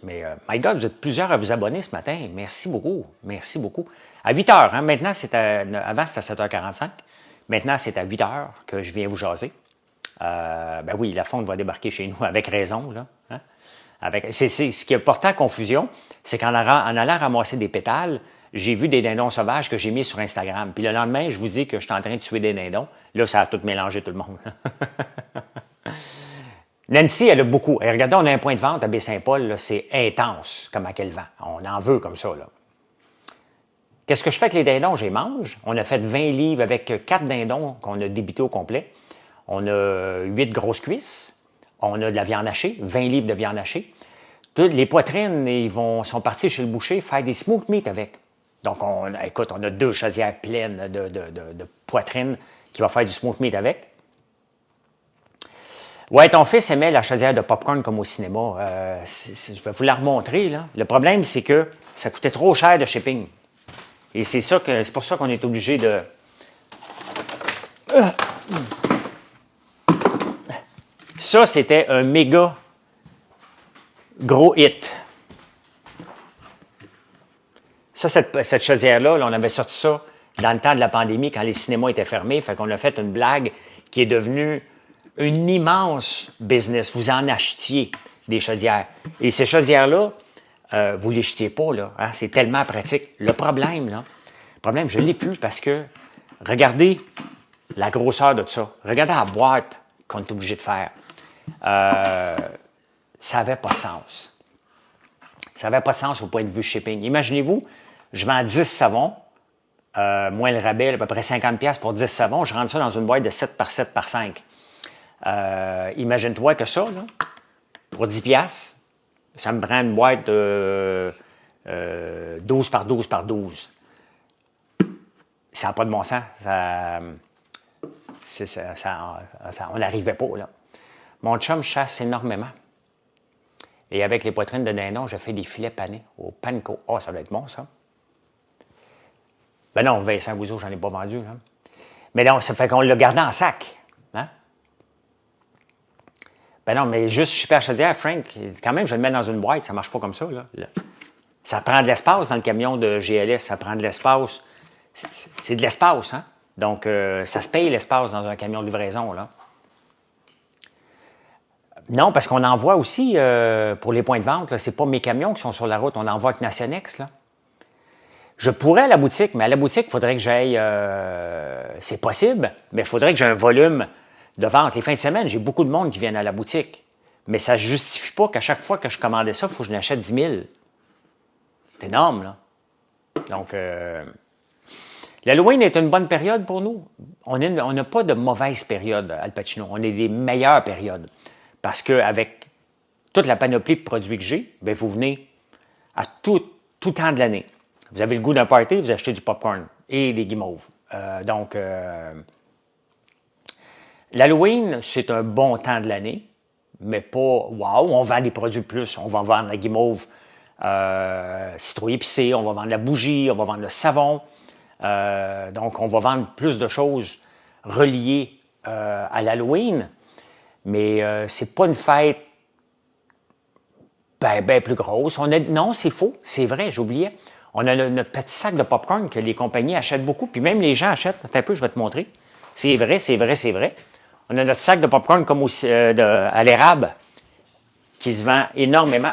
A: Mais, my God, vous êtes plusieurs à vous abonner ce matin. Merci beaucoup. Merci beaucoup. À 8 heures, hein? Maintenant, avant, c'était à 7h45. Maintenant, c'est à 8 heures que je viens vous jaser. Ben oui, la fonte va débarquer chez nous avec raison, là. Hein? Ce qui porté à confusion, c'est qu'en allant ramasser des pétales, j'ai vu des dindons sauvages que j'ai mis sur Instagram. Puis le lendemain, je vous dis que je suis en train de tuer des dindons. Là, ça a tout mélangé tout le monde. Nancy, elle a beaucoup. Et regardez, on a un point de vente à Baie-Saint-Paul, c'est intense comment elle vend. On en veut comme ça, là. Qu'est-ce que je fais avec les dindons? Je les mange. On a fait 20 livres avec 4 dindons qu'on a débités au complet. On a 8 grosses cuisses. On a de la viande hachée, 20 livres de viande hachée. Les poitrines, sont partis chez le boucher faire des smoked meat avec. Donc, écoute, on a 2 chaudières pleines de poitrine qui va faire du smoked meat avec. Ouais, ton fils aimait la chaudière de popcorn comme au cinéma. Je vais vous la remontrer, là. Le problème, c'est que ça coûtait trop cher de shipping. Et c'est pour ça qu'on est obligé de... Ça, c'était un méga gros hit. Ça, cette chaudière-là, on avait sorti ça dans le temps de la pandémie, quand les cinémas étaient fermés. Fait qu'on a fait une blague qui est devenue une immense business. Vous en achetiez des chaudières. Et ces chaudières-là, vous ne les jetiez pas, là. Hein? C'est tellement pratique. Le problème, je ne l'ai plus parce que, regardez la grosseur de ça. Regardez la boîte qu'on est obligé de faire. Ça n'avait pas de sens. Ça n'avait pas de sens au point de vue shipping. Imaginez-vous, je vends 10 savons, moins le rabais, à peu près 50$ pour 10 savons. Je rentre ça dans une boîte de 7 par 7 par 5. Imagine-toi que ça, là, pour 10$, ça me prend une boîte de 12 par 12 par 12. Ça n'a pas de bon sens. On n'arrivait pas, là. Mon chum chasse énormément. Et avec les poitrines de dindon, j'ai fait des filets panés au panko. Ça doit être bon, ça. Ben non, Vincent Gouzeau, j'en ai pas vendu, là. Mais non, ça fait qu'on l'a gardé en sac. Hein? Ben non, mais juste super chaudière, Frank, quand même, je le mets dans une boîte, ça ne marche pas comme ça. Là. Ça prend de l'espace dans le camion de GLS, ça prend de l'espace. C'est de l'espace, hein? Donc, ça se paye l'espace dans un camion de livraison, là. Non, parce qu'on envoie aussi, pour les points de vente, ce n'est pas mes camions qui sont sur la route, on envoie avec Nationex, là. Je pourrais à la boutique, mais à la boutique, il faudrait que j'aille, c'est possible, mais il faudrait que j'ai un volume de vente. Les fins de semaine, j'ai beaucoup de monde qui viennent à la boutique, mais ça ne justifie pas qu'à chaque fois que je commandais ça, il faut que je n'achète 10 000. C'est énorme, là. Donc, l'Halloween est une bonne période pour nous. On n'a pas de mauvaise période, Al Pacino. On a des meilleures périodes. Parce qu'avec toute la panoplie de produits que j'ai, bien, vous venez à tout temps de l'année. Vous avez le goût d'un party, vous achetez du popcorn et des guimauves. L'Halloween, c'est un bon temps de l'année, mais pas wow, on vend des produits plus. On va vendre la guimauve citrouille épicée, on va vendre la bougie, on va vendre le savon. Donc, on va vendre plus de choses reliées à l'Halloween, mais c'est pas une fête ben plus grosse. Non, c'est faux, c'est vrai, j'oubliais. On a notre petit sac de popcorn que les compagnies achètent beaucoup, puis même les gens achètent. Attends un peu, je vais te montrer. C'est vrai, c'est vrai, c'est vrai. On a notre sac de popcorn comme aussi, à l'érable qui se vend énormément.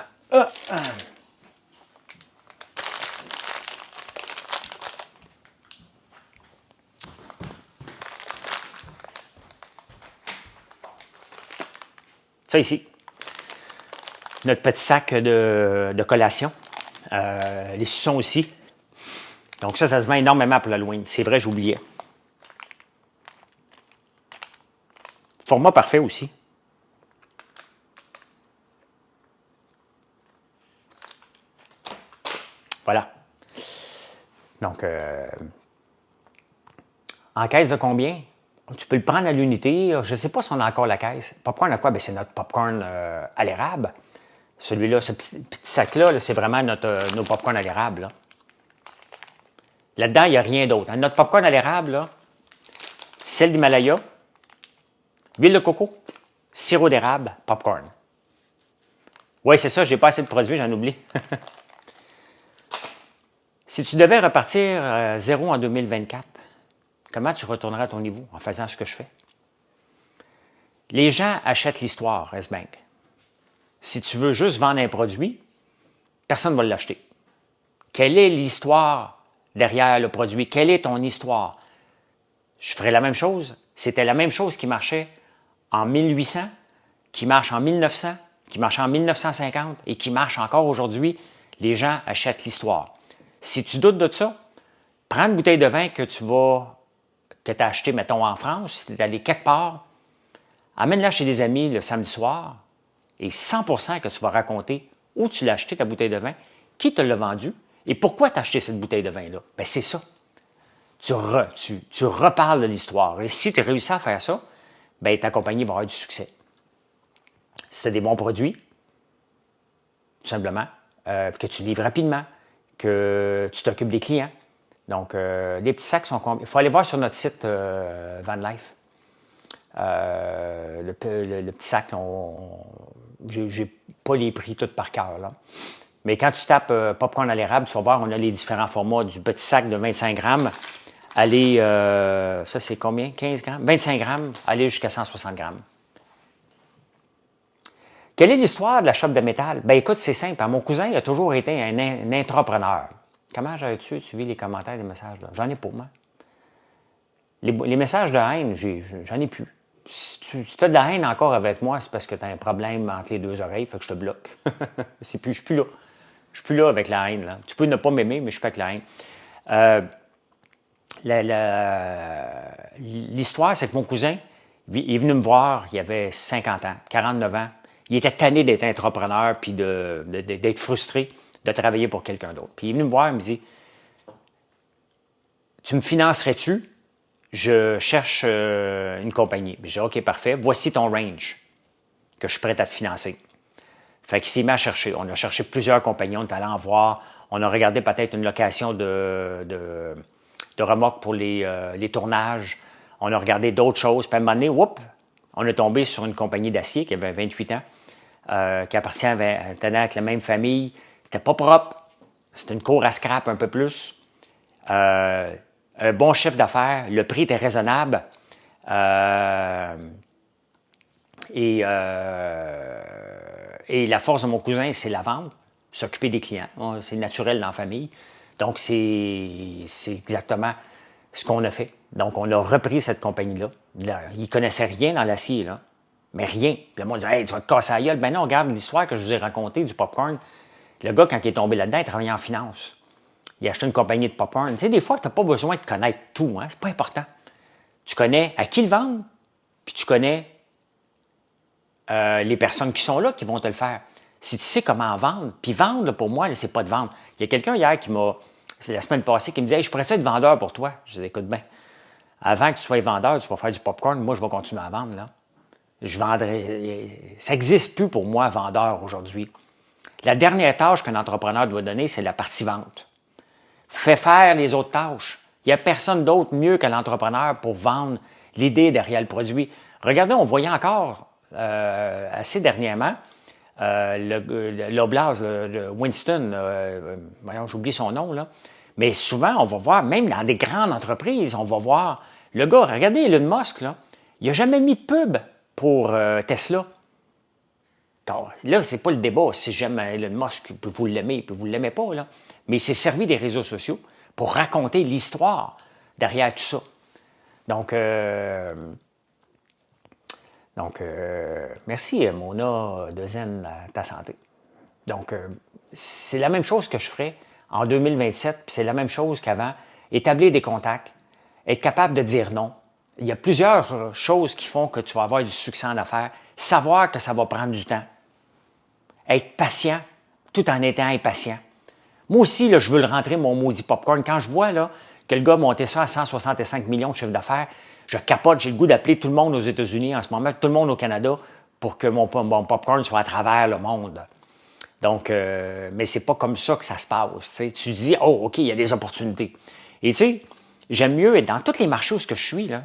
A: Ça ici, notre petit sac de collation. Les suçons aussi. Donc ça se vend énormément pour l'Halloween. C'est vrai, j'oubliais. Format parfait aussi. Voilà. Donc, en caisse de combien? Tu peux le prendre à l'unité. Je ne sais pas si on a encore la caisse. Popcorn à quoi? Bien, c'est notre popcorn à l'érable. Celui-là, ce petit sac-là, c'est vraiment nos popcorn à l'érable. Là-dedans, il n'y a rien d'autre. Notre popcorn à l'érable, là, sel d'Himalaya, huile de coco, sirop d'érable, popcorn. Oui, c'est ça, j'ai pas assez de produits, j'en oublie. Si tu devais repartir à zéro en 2024, comment tu retournerais à ton niveau en faisant ce que je fais? Les gens achètent l'histoire, S-Bank. Si tu veux juste vendre un produit, personne ne va l'acheter. Quelle est l'histoire derrière le produit? Quelle est ton histoire? Je ferais la même chose. C'était la même chose qui marchait en 1800, qui marche en 1900, qui marche en 1950 et qui marche encore aujourd'hui. Les gens achètent l'histoire. Si tu doutes de ça, prends une bouteille de vin que tu as acheté, mettons, en France, tu es allé quelque part, amène-la chez des amis le samedi soir et 100% que tu vas raconter où tu l'as acheté, ta bouteille de vin, qui te l'a vendu et pourquoi tu as acheté cette bouteille de vin-là. Bien, c'est ça. Tu reparles de l'histoire. Et si tu as réussi à faire ça, bien, ta compagnie va avoir du succès. Si tu as des bons produits, tout simplement, que tu livres rapidement, que tu t'occupes des clients. Donc, les petits sacs sont combien? Il faut aller voir sur notre site Van Life. Le petit sac, j'ai pas les prix tout par cœur, là. Mais quand tu tapes popcorn à l'érable, tu vas voir, on a les différents formats du petit sac de 25 grammes. Aller, ça c'est combien? 15 grammes? 25 grammes, aller jusqu'à 160 grammes. Quelle est l'histoire de la shop de métal? Ben écoute, c'est simple. Mon cousin, il a toujours été un entrepreneur. Comment j'avais-tu suivi les commentaires des messages là? J'en ai pas, moi. Les messages de haine, j'en ai plus. Si tu as de la haine encore avec moi, c'est parce que tu as un problème entre les deux oreilles, fait que je te bloque. Je suis plus là. Je suis plus là avec la haine. Là. Tu peux ne pas m'aimer, mais je suis pas avec la haine. L'histoire, c'est que mon cousin, il est venu me voir, il avait 50 ans, 49 ans. Il était tanné d'être entrepreneur puis d'être frustré de travailler pour quelqu'un d'autre. Puis il est venu me voir, il me dit, tu me financerais-tu? Je cherche une compagnie. J'ai dit, OK, parfait, voici ton range que je suis prêt à te financer. Fait qu'il s'est mis à chercher. On a cherché plusieurs compagnies, on est allé en voir. On a regardé peut-être une location de remorque pour les tournages. On a regardé d'autres choses. Puis à un moment donné, on est tombé sur une compagnie d'acier qui avait 28 ans, qui tenait avec la même famille. C'était pas propre. C'était une cour à scrap un peu plus. Un bon chiffre d'affaires. Le prix était raisonnable. Et la force de mon cousin, c'est la vente, s'occuper des clients. C'est naturel dans la famille. Donc, c'est exactement ce qu'on a fait. Donc, on a repris cette compagnie-là. Ils ne connaissaient rien dans l'acier, là. Mais rien. Puis le monde disait, hey, tu vas te casser la gueule. Ben non, regarde l'histoire que je vous ai racontée du popcorn. Le gars, quand il est tombé là-dedans, il travaillait en finance. Il a acheté une compagnie de popcorn. Tu sais, des fois, tu n'as pas besoin de connaître tout. Hein? C'est pas important. Tu connais à qui le vendre, puis tu connais les personnes qui sont là qui vont te le faire. Si tu sais comment vendre, puis vendre, pour moi, c'est pas de vendre. Il y a quelqu'un hier qui m'a, c'est la semaine passée, qui me disait, hey, je pourrais être vendeur pour toi. Je disais, écoute bien, avant que tu sois vendeur, tu vas faire du popcorn, moi, je vais continuer à vendre, là. Je vendrai. Ça n'existe plus pour moi, vendeur, aujourd'hui. La dernière tâche qu'un entrepreneur doit donner, c'est la partie vente. Fais faire les autres tâches. Il n'y a personne d'autre mieux que l'entrepreneur pour vendre l'idée derrière le produit. Regardez, on voyait encore assez dernièrement l'Oblast, le Winston, voyons, j'oublie son nom, là. Mais souvent, on va voir, même dans des grandes entreprises, on va voir le gars, regardez Elon Musk, là, il n'a jamais mis de pub pour Tesla. Alors, là, c'est pas le débat si j'aime Elon Musk, puis vous l'aimez, puis vous ne l'aimez pas, là. Mais il s'est servi des réseaux sociaux pour raconter l'histoire derrière tout ça. Donc, merci, Mona de Zen, à ta santé. Donc, c'est la même chose que je ferai en 2027, puis c'est la même chose qu'avant. Établir des contacts, être capable de dire non. Il y a plusieurs choses qui font que tu vas avoir du succès en affaires. Savoir que ça va prendre du temps. Être patient, tout en étant impatient. Moi aussi, là, je veux le rentrer, mon maudit popcorn. Quand je vois là, que le gars montait ça à 165 millions de chiffre d'affaires, je capote, j'ai le goût d'appeler tout le monde aux États-Unis en ce moment, tout le monde au Canada, pour que mon popcorn soit à travers le monde. Donc, mais c'est pas comme ça que ça se passe. T'sais. Tu dis, oh, OK, il y a des opportunités. Et tu sais, j'aime mieux être dans tous les marchés où je suis, là.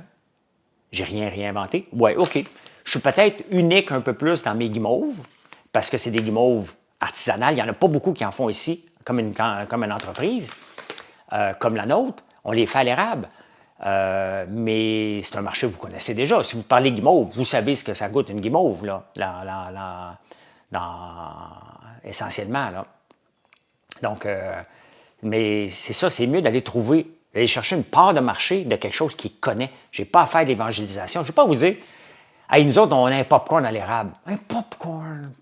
A: J'ai rien réinventé. Ouais, OK. Je suis peut-être unique un peu plus dans mes guimauves, parce que c'est des guimauves artisanales. Il n'y en a pas beaucoup qui en font ici, comme une entreprise, comme la nôtre. On les fait à l'érable. Mais c'est un marché que vous connaissez déjà. Si vous parlez guimauve, vous savez ce que ça goûte une guimauve, là, essentiellement. Là. Donc, mais c'est ça, c'est mieux d'aller chercher une part de marché de quelque chose qu'il connaît. Je n'ai pas à faire d'évangélisation. Je ne vais pas vous dire, hey, nous autres, on a un popcorn à l'érable. Un popcorn.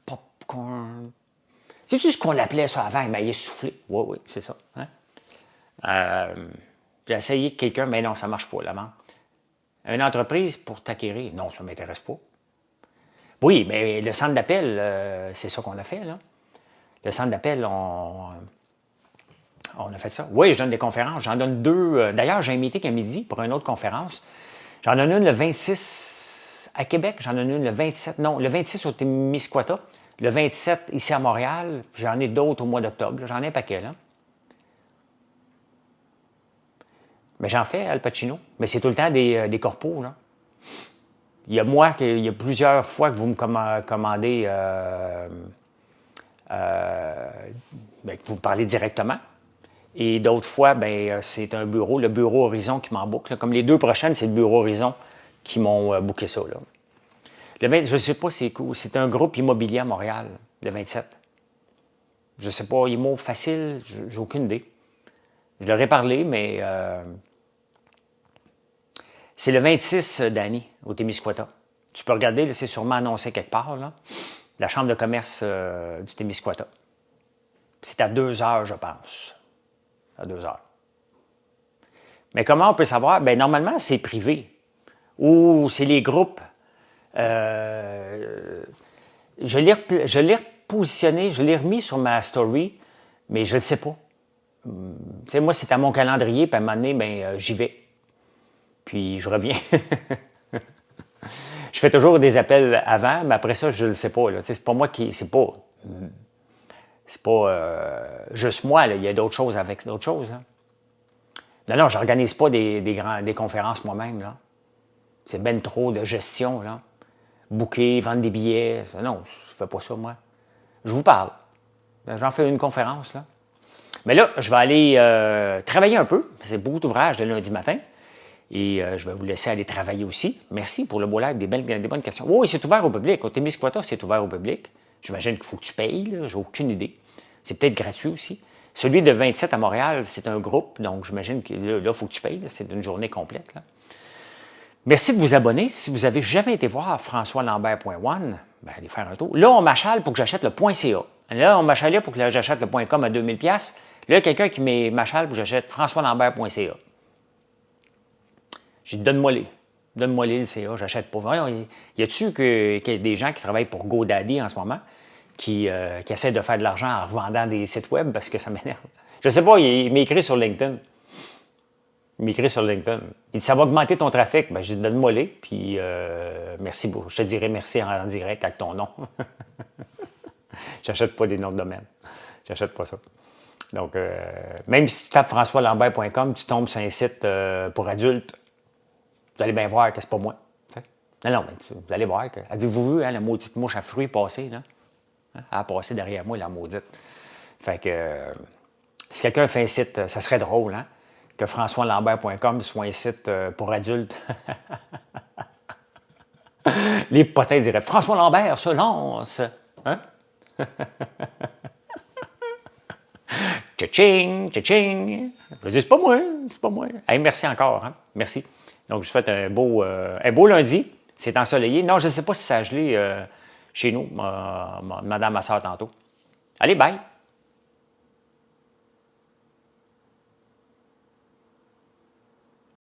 A: C'est-tu ce qu'on appelait ça avant, un maïs soufflé? Oui, c'est ça. Hein? J'ai essayé que quelqu'un, mais non, ça ne marche pas, la vente. Une entreprise pour t'acquérir, non, ça ne m'intéresse pas. Oui, mais le centre d'appel, c'est ça qu'on a fait, là. Le centre d'appel, on a fait ça. Oui, je donne des conférences. J'en donne 2. D'ailleurs, j'ai un meeting à midi pour une autre conférence. J'en donne une le 26 à Québec. J'en donne une le 27. Non, le 26 au Témiscouata. Le 27 ici à Montréal. J'en ai d'autres au mois d'octobre. J'en ai un paquet, là. Mais j'en fais Al Pacino. Mais c'est tout le temps des corpos, là. Il y a plusieurs fois que vous me commandez, que vous parlez directement. Et d'autres fois, c'est un bureau, le bureau Horizon qui m'en boucle. Comme les 2 prochaines, c'est le bureau Horizon qui m'ont booké ça. Là. Le 20, je ne sais pas c'est quoi. C'est un groupe immobilier à Montréal, le 27. Je ne sais pas, il mot facile, j'ai aucune idée. Je leur ai parlé, mais c'est le 26 d'année au Témiscouata. Tu peux regarder, c'est sûrement annoncé quelque part, là. La chambre de commerce du Témiscouata. C'est à 2 heures, je pense. À 2 heures. Mais comment on peut savoir? Bien, normalement, c'est privé. Ou c'est les groupes. Je l'ai repositionné, je l'ai remis sur ma story, mais je ne le sais pas. Tu sais, moi, c'est à mon calendrier, puis à un moment donné, j'y vais. Puis je reviens. Je fais toujours des appels avant, mais après ça, je ne le sais pas. Là. C'est pas moi qui. C'est pas juste moi, là. Il y a d'autres choses avec d'autres choses. Là. Non, je n'organise pas des conférences moi-même. Là. C'est ben trop de gestion, là. Booker, vendre des billets. Non, je ne fais pas ça, moi. Je vous parle. J'en fais une conférence, là. Mais là, je vais aller travailler un peu. C'est beaucoup d'ouvrages le lundi matin. Et je vais vous laisser aller travailler aussi. Merci pour le beau live, des bonnes questions. Oui, c'est ouvert au public. Au Témiscouata, c'est ouvert au public. J'imagine qu'il faut que tu payes, là. J'ai aucune idée. C'est peut-être gratuit aussi. Celui de 27 à Montréal, c'est un groupe, donc j'imagine que là, il faut que tu payes. C'est une journée complète, là. Merci de vous abonner. Si vous n'avez jamais été voir françoislambert.one, ben allez faire un tour. Là, on m'achale pour que j'achète le .ca. Là, on m'achalait pour que j'achète le .com à 2000$. Là, il y a quelqu'un qui m'achale pour que j'achète françoislambert.ca. J'ai dit, donne-moi-les. Donne-moi-les, le CA, j'achète pas. Y a-tu des gens qui travaillent pour GoDaddy en ce moment qui essaient de faire de l'argent en revendant des sites web parce que ça m'énerve? Je sais pas, il m'écrit sur LinkedIn. Il m'écrit sur LinkedIn. Il dit, ça va augmenter ton trafic. Ben, j'ai dit, donne-moi-les, puis merci beaucoup. Je te dirai merci en direct avec ton nom. J'achète pas des noms de domaine. J'achète pas ça. Donc, même si tu tapes françoislambert.com, tu tombes sur un site pour adultes, vous allez bien voir que c'est pas moi. Non, mais vous allez voir que. Avez-vous vu, hein, la maudite mouche à fruits passer, là? Hein? Elle a passé derrière moi, la maudite. Fait que si quelqu'un fait un site, ça serait drôle, hein? Que françoislambert.com soit un site pour adultes. Les potins diraient François Lambert se lance. Hein? Tcha-ching, tcha-ching. Je dis, c'est pas moi, c'est pas moi. Hey, merci encore, hein? Merci. Donc, je vous souhaite un beau lundi. C'est ensoleillé. Non, je ne sais pas si ça a gelé chez nous, madame ma soeur tantôt. Allez, bye!